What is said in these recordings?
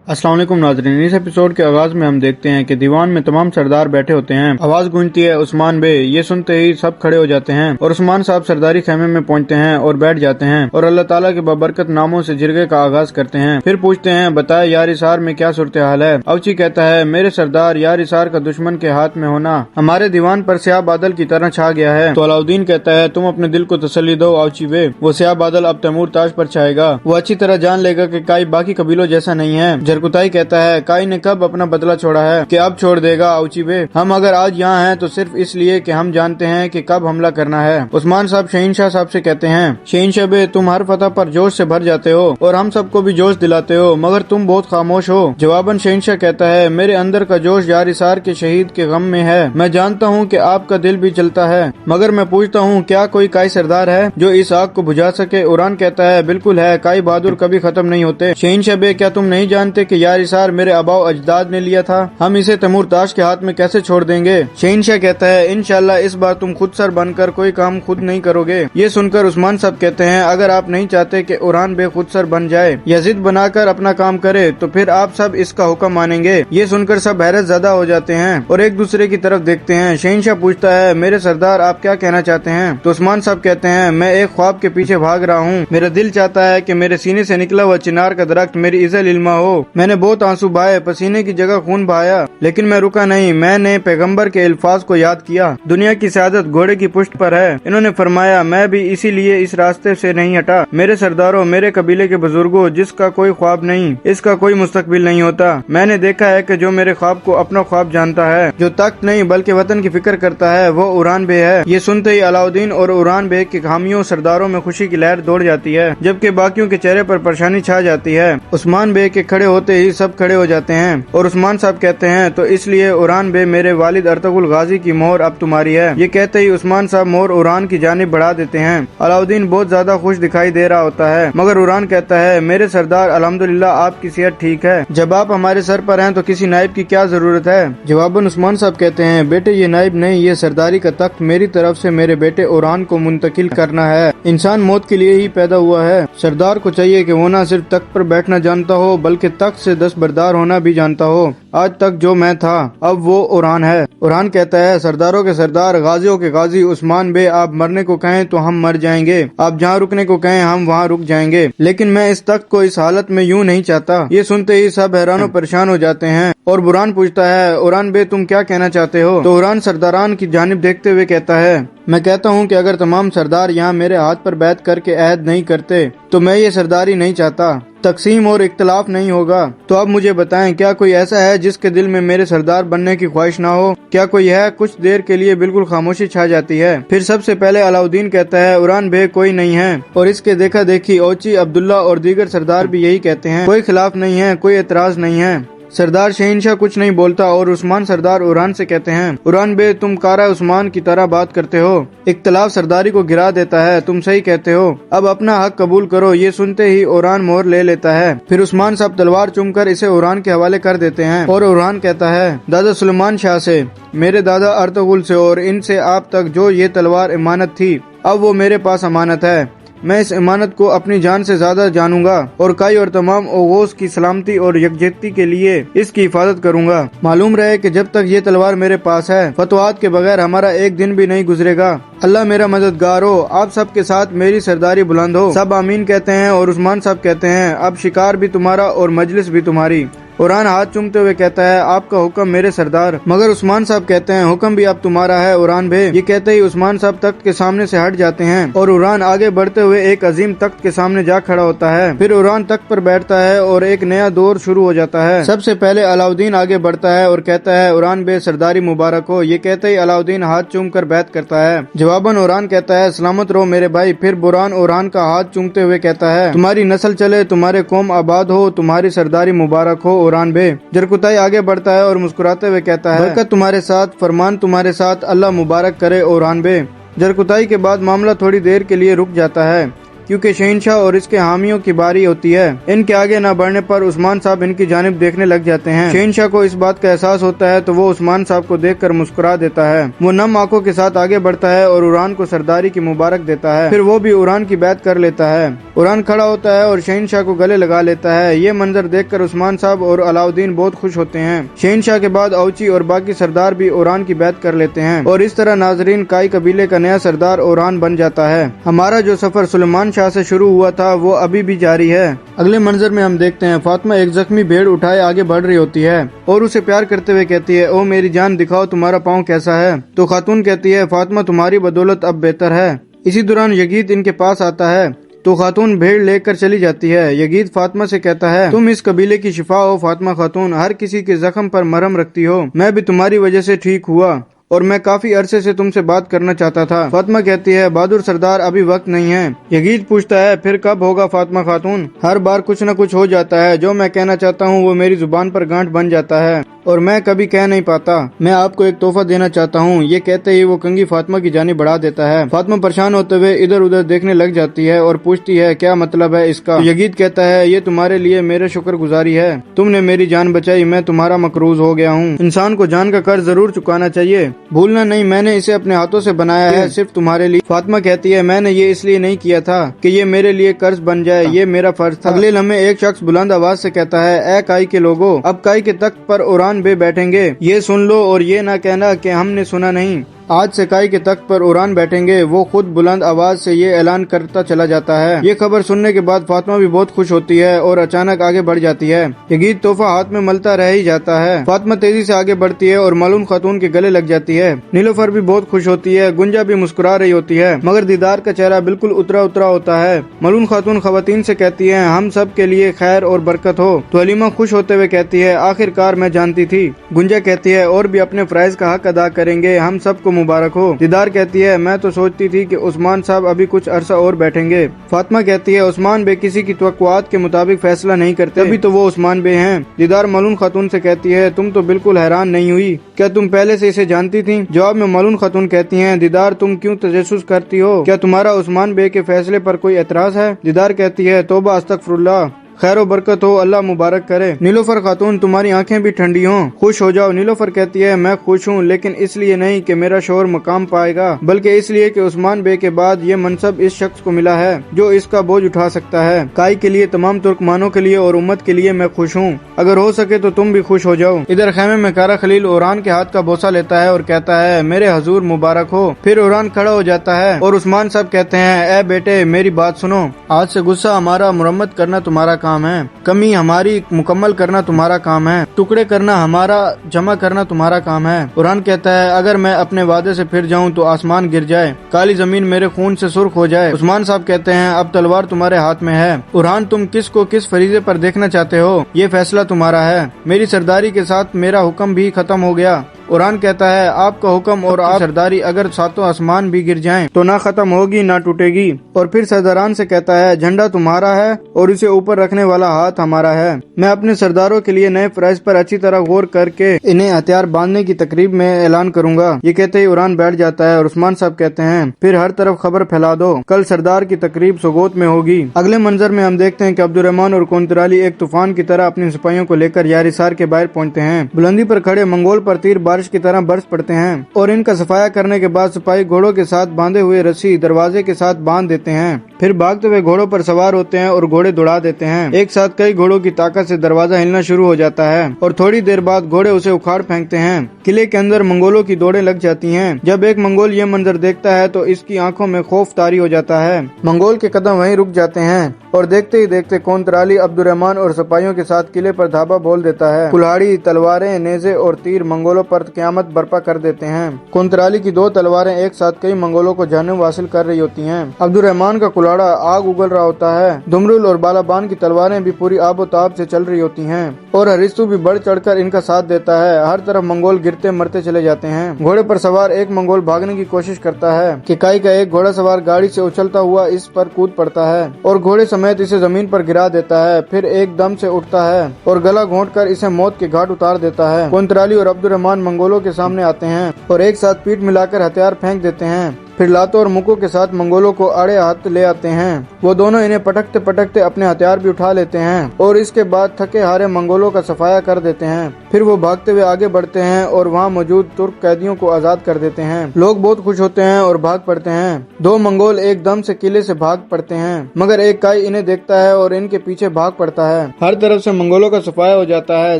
अस्सलाम वालेकुम नाज़रीन। इस एपिसोड के आगाज में हम देखते हैं कि दीवान में तमाम सरदार बैठे होते हैं। आवाज गूंजती है उस्मान बे। ये सुनते ही सब खड़े हो जाते हैं और उस्मान साहब सरदारी खेमे में पहुंचते हैं और बैठ जाते हैं और अल्लाह ताला के बाबरकत नामों से जिरगे का आगाज करते हैं। फिर पूछते हैं, बताए यार इसार में क्या सूरत हाल है। अवची कहता है, मेरे सरदार यार इसार का दुश्मन के हाथ में होना हमारे दीवान पर स्याह बादल की तरह छा गया है। तो अलाउद्दीन कहता है, तुम अपने दिल को तसल्ली दो अवची बे, वो स्याह बादल अब तैमूर ताज पर छाएगा। वो अच्छी तरह जान लेगा कि काई बाकी कबीलों जैसा नहीं है। जरकुताई कहता है, काई ने कब अपना बदला छोड़ा है कि अब छोड़ देगा अवची बे। हम अगर आज यहाँ हैं तो सिर्फ इसलिए कि हम जानते हैं कि कब हमला करना है। उस्मान साहब शहीनशाह साहब से कहते हैं, शहीनशाह बे, तुम हर फतह पर जोश से भर जाते हो और हम सबको भी जोश दिलाते हो, मगर तुम बहुत खामोश हो। जवाबन शहीनशाह कहता है, मेरे अंदर का जोश यार इसार के शहीद के गम में है। मैं जानता हूँ कि आपका दिल भी चलता है, मगर मैं पूछता हूँ, क्या कोई काई सरदार है जो इस आग को बुझा सके। उरान कहता है, बिल्कुल है, काई बहादुर कभी खत्म नहीं होते। शहीनशाह बे, क्या तुम नहीं जानते कि यार इसार मेरे अबाव अजदाद ने लिया था, हम इसे तैमूर ताज के हाथ में कैसे छोड़ देंगे। शहीनशाह कहता है, इंशाल्लाह इस बार तुम खुद सर बनकर कोई काम खुद नहीं करोगे। ये सुनकर उस्मान साहब कहते हैं, अगर आप नहीं चाहते कि उरान बे खुद सर बन जाए या जिद बनाकर अपना काम करे तो फिर आप सब इसका हुक्म मानेंगे। ये सुनकर सब हैरत ज़दा हो जाते हैं और एक दूसरे की तरफ देखते हैं। शहीनशाह पूछता है, मेरे सरदार आप क्या कहना चाहते हैं। तो उस्मान साहब कहते हैं, मैं एक ख्वाब के पीछे भाग रहा हूँ। मेरा दिल चाहता है कि मेरे सीने से निकला हुआ चिनार का दरख्त मेरी इज़्ज़त इल्मा हो। मैंने बहुत आंसू बहाए, पसीने की जगह खून बहाया, लेकिन मैं रुका नहीं। मैंने पैगंबर के अल्फाज को याद किया, दुनिया की सआदत घोड़े की पुष्ट पर है। इन्होंने फरमाया, मैं भी इसीलिए इस रास्ते से नहीं हटा। मेरे सरदारों, मेरे कबीले के बुजुर्गों, जिसका कोई ख्वाब नहीं, इसका कोई मुस्तकबिल नहीं होता। मैंने देखा है कि जो मेरे ख्वाब को अपना ख्वाब जानता है, जो तख्त नहीं बल्कि वतन की फिक्र करता है, वो उरान बे है। ये सुनते ही अलाउद्दीन और उरान बे के हामियों सरदारों में खुशी की लहर दौड़ जाती है, जबकि बाकियों के चेहरे पर परेशानी छा जाती है। उस्मान बे के खड़े होते ही सब खड़े हो जाते हैं और उस्मान साहब कहते हैं, तो इसलिए उरान बे, मेरे वालिद अर्तुगरुल गाजी की मोहर अब तुम्हारी है। ये कहते ही उस्मान साहब मोहर उरान की जानिब बढ़ा देते हैं। अलाउद्दीन बहुत ज्यादा खुश दिखाई दे रहा होता है, मगर उरान कहता है, मेरे सरदार अल्हम्दुलिल्लाह आपकी सेहत ठीक है। जब आप हमारे सर पर हैं तो किसी नायब की क्या जरूरत है। जवाबन उस्मान साहब कहते हैं, बेटे ये नायब नहीं, ये सरदारी का तख्त मेरी तरफ से मेरे बेटे उरान को मुंतकिल करना है। इंसान मौत के लिए ही पैदा हुआ है। सरदार को चाहिए कि वो न सिर्फ तख्त पर बैठना जानता हो बल्कि तख्त से दस्तबरदार होना भी जानता हो। आज तक जो मैं था अब वो उरान है। उरान कहता है, सरदारों के सरदार, गाजियों के गाजी उस्मान बे, आप मरने को कहें तो हम मर जाएंगे, आप जहाँ रुकने को कहें हम वहाँ रुक जाएंगे, लेकिन मैं इस तख्त को इस हालत में यूं नहीं चाहता। ये सुनते ही सब हैरान परेशान हो जाते हैं और बुरान पूछता है, उरान बे तुम क्या कहना चाहते हो। तो उरान सरदारान की जानिब देखते हुए कहता है, मैं कहता हूँ कि अगर तमाम सरदार यहाँ मेरे हाथ पर बैठ करके अहद नहीं करते तो मैं ये सरदारी नहीं चाहता, तकसीम और इख्तलाफ नहीं होगा। तो अब मुझे बताएं, क्या कोई ऐसा है जिसके दिल में मेरे सरदार बनने की ख्वाहिश ना हो। क्या कोई है। कुछ देर के लिए बिल्कुल खामोशी छा जाती है। फिर सबसे पहले अलाउद्दीन कहता है, उरान बे कोई नहीं है। और इसके देखा देखी ओची, अब्दुल्ला और दीगर सरदार भी यही कहते हैं, कोई खिलाफ नहीं है, कोई एतराज नहीं है। सरदार शहीनशाह कुछ नहीं बोलता और उस्मान सरदार उरान से कहते हैं, उरान बे तुम कारा उस्मान की तरह बात करते हो, इख्तलाफ सरदारी को गिरा देता है, तुम सही कहते हो, अब अपना हक कबूल करो। ये सुनते ही उरान मोहर ले लेता है। फिर उस्मान साहब तलवार चूमकर इसे उरान के हवाले कर देते हैं और उरान कहता है, दादा सुलेमान शाह से, मेरे दादा अर्तुगरुल से और इनसे आप तक जो ये तलवार इमानत थी, अब वो मेरे पास अमानत है। मैं इस इमानत को अपनी जान से ज्यादा जानूंगा और काई और तमाम ओगोस की सलामती और यकजहती के लिए इसकी हिफाजत करूंगा। मालूम रहे कि जब तक ये तलवार मेरे पास है, फतवात के बगैर हमारा एक दिन भी नहीं गुजरेगा। अल्लाह मेरा मददगार हो, आप सब के साथ मेरी सरदारी बुलंद हो। सब आमीन कहते हैं और उस्मान साहब कहते हैं, अब शिकार भी तुम्हारा और मजलिस भी तुम्हारी। उरान हाथ चूमते हुए कहता है, आपका हुक्म मेरे सरदार। मगर उस्मान साहब कहते हैं, हुक्म भी अब तुम्हारा है उरान बे। ये कहते ही उस्मान साहब तख्त के सामने से हट जाते हैं और उरान आगे बढ़ते हुए एक अजीम तख्त के सामने जा खड़ा होता है। फिर उरान तख्त पर बैठता है और एक नया दौर शुरू हो जाता है। सबसे पहले अलाउद्दीन आगे बढ़ता है और कहता है, उरान बे सरदारी मुबारक हो। ये कहते ही अलाउद्दीन हाथ चूम कर बैत करता है। जवाबन उरान कहता है, सलामत रहो मेरे भाई। फिर बुरान उरान का हाथ चूमते हुए कहता है, तुम्हारी नस्ल चले, तुम्हारे कौम आबाद हो, तुम्हारी सरदारी मुबारक हो उरान बे। जरकुताई आगे बढ़ता है और मुस्कुराते हुए कहता है, बरकत तुम्हारे साथ, फरमान तुम्हारे साथ, अल्लाह मुबारक करे उरान बे। जरकुताई के बाद मामला थोड़ी देर के लिए रुक जाता है। क्योंकि शहंशाह और इसके हामियों की बारी होती है। इनके आगे न बढ़ने पर उस्मान साहब इनकी जानिब देखने लग जाते हैं। शहंशाह को इस बात का एहसास होता है तो वो उस्मान साहब को देखकर मुस्कुरा देता है। वो नम आंखों के साथ आगे बढ़ता है और उरान को सरदारी की मुबारक देता है। फिर वो भी उरान की बैत कर लेता है। उरान खड़ा होता है और शहंशाह को गले लगा लेता है। ये मंजर देखकर उस्मान साहब और अलाउद्दीन बहुत खुश होते हैं। शहंशाह के बाद औची और बाकी सरदार भी उरान की बैत कर लेते हैं और इस तरह नाजरीन काई कबीले का नया सरदार उरान बन जाता है। हमारा जो सफर सुलेमान शाह से शुरू हुआ था वो अभी भी जारी है। अगले मंजर में हम देखते हैं फातिमा एक जख्मी भेड़ उठाए आगे बढ़ रही होती है और उसे प्यार करते हुए कहती है, ओ मेरी जान दिखाओ तुम्हारा पाँव कैसा है। तो खातून कहती है, फातिमा तुम्हारी बदौलत अब बेहतर है। इसी दौरान यगीत इनके पास आता है तो खातून भेड़ लेकर चली जाती है। यगीत फातिमा से कहता है, तुम इस कबीले की शिफा हो फातिमा खातून, हर किसी के जख्म पर मरहम रखती हो। मैं भी तुम्हारी वजह से ठीक हुआ और मैं काफी अरसे से तुमसे बात करना चाहता था। फातिमा कहती है, बहादुर सरदार अभी वक्त नहीं है। यगीत पूछता है, फिर कब होगा फातिमा खातून? हर बार कुछ न कुछ हो जाता है, जो मैं कहना चाहता हूँ वो मेरी जुबान पर गांठ बन जाता है और मैं कभी कह नहीं पाता। मैं आपको एक तोहफा देना चाहता हूँ। ये कहते ही वो कंघी फातिमा की जानिब बढ़ा देता है। फातिमा परेशान होते हुए इधर उधर देखने लग जाती है और पूछती है, क्या मतलब है इसका? यगीत कहता है, ये तुम्हारे लिए मेरे शुक्रगुजारी है। तुमने मेरी जान बचाई, मैं तुम्हारा मकरूज हो गया हूँ। इंसान को जान का कर्ज जरूर चुकाना चाहिए, भूलना नहीं। मैंने इसे अपने हाथों से बनाया है सिर्फ तुम्हारे लिए। फातिमा कहती है, मैंने ये इसलिए नहीं किया था कि ये मेरे लिए कर्ज बन जाए, ये मेरा फर्ज था। अगले लम्हे एक शख्स बुलंद आवाज से कहता है, ए काई के लोगों, अब काई के तख्त पर उरान बे बैठेंगे। ये सुन लो और ये ना कहना कि हमने सुना नहीं। आज से काई के तख्त पर उरान बैठेंगे। वो खुद बुलंद आवाज से ये ऐलान करता चला जाता है। ये खबर सुनने के बाद फातिमा भी बहुत खुश होती है और अचानक आगे बढ़ जाती है। यगीत तोहफा हाथ में मलता रह ही जाता है। फातिमा तेजी से आगे बढ़ती है और मालूम खातून के गले लग जाती है। नीलोफर भी बहुत खुश होती है। गुंजा भी मुस्कुरा रही होती है, मगर दीदार का चेहरा बिल्कुल उतरा उतरा होता है। मालूम खातून खवातीन से कहती है, हम सब के लिए खैर और बरकत हो। तो हलीमा खुश होते हुए कहती है, आखिरकार मैं जानती थी। गुंजा कहती है, और भी अपने फराइज का हक अदा करेंगे, हम सबको मुबारक हो। दीदार कहती है, मैं तो सोचती थी कि उस्मान साहब अभी कुछ अरसा और बैठेंगे। फातिमा कहती है, उस्मान बे किसी की तवक्कुआत के मुताबिक फैसला नहीं करते, अभी तो वो उस्मान बे हैं। दीदार मालूम खातून से कहती है, तुम तो बिल्कुल हैरान नहीं हुई, क्या तुम पहले से इसे जानती थी? जवाब में मालूम खातून कहती है, दीदार तुम क्यों तजस्सुस करती हो? क्या तुम्हारा उस्मान बे के फैसले पर कोई एतराज है? दीदार कहती है, तौबा अस्तगफिरुल्लाह, खैर बरकत हो, अल्लाह मुबारक करे। नीलोफर खातून तुम्हारी आंखें भी ठंडी हों, खुश हो जाओ। नीलोफर कहती है, मैं खुश हूँ, लेकिन इसलिए नहीं कि मेरा शोहर मकाम पाएगा, बल्कि इसलिए कि उस्मान बे के बाद ये मनसब इस शख्स को मिला है जो इसका बोझ उठा सकता है। काई के लिए, तमाम तुर्कमानों के लिए और उम्मत के लिए मैं खुश हूँ। अगर हो सके तो तुम भी खुश हो जाओ। इधर खेमे में कारा खलील उरान के हाथ का बोसा लेता है और कहता है, मेरे हजूर मुबारक हो। फिर उरान खड़ा हो जाता है और उस्मान साहब कहते हैं, ए बेटे मेरी बात सुनो, आज से गुस्सा हमारा मुरम्मत करना तुम्हारा काम है, कमी हमारी मुकम्मल करना तुम्हारा काम है, टुकड़े करना हमारा, जमा करना तुम्हारा काम है। उरान कहता है, अगर मैं अपने वादे से फिर जाऊं तो आसमान गिर जाए, काली जमीन मेरे खून से सुर्ख हो जाए। उस्मान साहब कहते हैं, अब तलवार तुम्हारे हाथ में है। उरान तुम किस को किस फरीजे पर देखना चाहते हो, ये फैसला तुम्हारा है। मेरी सरदारी के साथ मेरा हुक्म भी खत्म हो गया। उरान कहता है, आपका हुक्म और आप सरदारी अगर सातों आसमान भी गिर जाएं तो ना खत्म होगी ना टूटेगी। और फिर सरदारान से कहता है, झंडा तुम्हारा है और इसे ऊपर रखने वाला हाथ हमारा है। मैं अपने सरदारों के लिए नए फराइज पर अच्छी तरह गौर करके इन्हें हथियार बांधने की तकरीब में ऐलान करूंगा। ये कहते ही उरान बैठ जाता है और उस्मान साहब कहते हैं, फिर हर तरफ खबर फैला दो, कल सरदार की तकरीब सोगोत में होगी। अगले मंजर में हम देखते हैं कि अब्दुर्रहमान और कोंतराली एक तूफान की तरह अपने सिपाहियों को लेकर यारिसार के बाहर पहुंचते हैं। बुलंदी पर खड़े मंगोल पर तीर बारिश की तरह बरस पड़ते हैं और इनका सफाया करने के बाद सिपाही घोड़ों के साथ बांधे हुए रस्सी दरवाजे के साथ बांध देते हैं। फिर भागते हुए घोड़ों पर सवार होते हैं और घोड़े दौड़ा देते हैं। एक साथ कई घोड़ों की ताकत से दरवाजा हिलना शुरू हो जाता है और थोड़ी देर बाद घोड़े उसे उखाड़ फेंकते हैं। किले के अंदर मंगोलों की दौड़ें लग जाती हैं। जब एक मंगोल ये मंजर देखता है तो इसकी आंखों में खौफ तारी हो जाता है। मंगोल के कदम वहीं रुक जाते हैं और देखते ही देखते कोंतराली अब्दुर्रहमान और सिपाहियों के साथ किले पर धावा बोल देता है। कुल्हाड़ी, तलवारें, नेज़े और तीर मंगोलों पर क़यामत बर्पा कर देते हैं। कोंतराली की दो तलवारें एक साथ कई मंगोलों को जानब हासिल कर रही होती हैं। अब्दुर्रहमान का कुल्हाड़ा आग उगल रहा होता है। दुमरुल और बालाबान की तलवारें भी पूरी आबोताब से चल रही होती हैं और हरिस्तु भी बढ़ चढ़कर इनका साथ देता है। हर तरफ मंगोल गिरते मरते चले जाते हैं। घोड़े पर सवार एक मंगोल भागने की कोशिश करता है कि काई का एक घोड़ा सवार गाड़ी से उछलता हुआ इस पर कूद पड़ता है और घोड़े समेत इसे जमीन पर गिरा देता है। फिर एक दम से उठता है और गला घोंटकर इसे मौत के घाट उतार देता है। कोंतराली और अब्दुर्रहमान मंगोलों के सामने आते हैं और एक साथ पीठ मिलाकर हथियार फेंक देते हैं। फिर लातों और मुको के साथ मंगोलों को आड़े हाथ ले आते हैं। वो दोनों इन्हें पटकते पटकते अपने हथियार भी उठा लेते हैं और इसके बाद थके हारे मंगोलों का सफाया कर देते हैं। फिर वो भागते हुए आगे बढ़ते हैं और वहाँ मौजूद तुर्क कैदियों को आजाद कर देते हैं। लोग बहुत खुश होते हैं और भाग पड़ते हैं। दो मंगोल एकदम से किले से भाग पड़ते हैं, मगर एक काई इन्हें देखता है और इनके पीछे भाग पड़ता है। हर तरफ से मंगोलों का सफाया हो जाता है।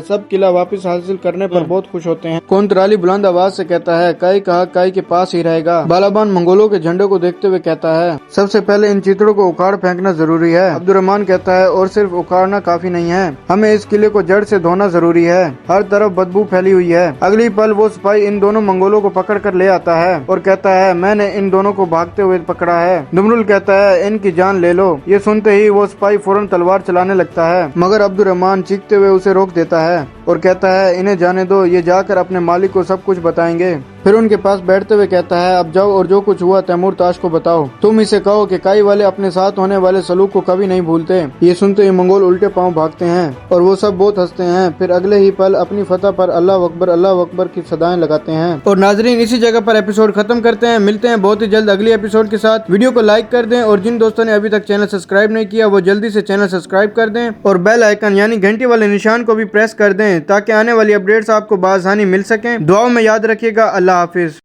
सब किला वापस हासिल करने पर बहुत खुश होते हैं। कोंतराली बुलंद आवाज से कहता है, काई कहा काई के पास ही रहेगा। बालाबान मंगोलों के झंडे को देखते हुए कहता है, सबसे पहले इन चित्रों को उखाड़ फेंकना जरूरी है। अब्दुर्रहमान कहता है, और सिर्फ उखाड़ना काफी नहीं है, हमें इस किले को जड़ से धोना जरूरी है। हर तरफ बदबू फैली हुई है। अगली पल वो सिपाही इन दोनों मंगोलों को पकड़ कर ले आता है और कहता है, मैंने इन दोनों को भागते हुए पकड़ा है। दुमरुल कहता है, इनकी जान ले लो। ये सुनते ही वो सिपाही फौरन तलवार चलाने लगता है, मगर अब्दुर्रहमान चीखते हुए उसे रोक देता है और कहता है, इन्हें जाने दो, ये जाकर अपने मालिक को सब कुछ बताएंगे। फिर उनके पास बैठते हुए कहता है, अब जाओ और जो कुछ हुआ तैमूर ताश को बताओ। तुम इसे कहो कि काई वाले अपने साथ होने वाले सलूक को कभी नहीं भूलते। ये सुनते ही मंगोल उल्टे पांव भागते हैं और वो सब बहुत हंसते हैं। फिर अगले ही पल अपनी फतह पर अल्लाह अकबर की सदाएं लगाते हैं। और नाजरीन, इसी जगह पर एपिसोड खत्म करते हैं। मिलते हैं बहुत ही जल्द अगली एपिसोड के साथ। वीडियो को लाइक कर दें और जिन दोस्तों ने अभी तक चैनल सब्सक्राइब नहीं किया वो जल्दी से चैनल सब्सक्राइब कर दें और बेल आइकन यानी घंटी वाले निशान को भी प्रेस कर दें ताकि आने वाली अपडेट्स आपको बासानी मिल सकें। दुआओं में याद रखिएगा। अल्लाह हाफिज।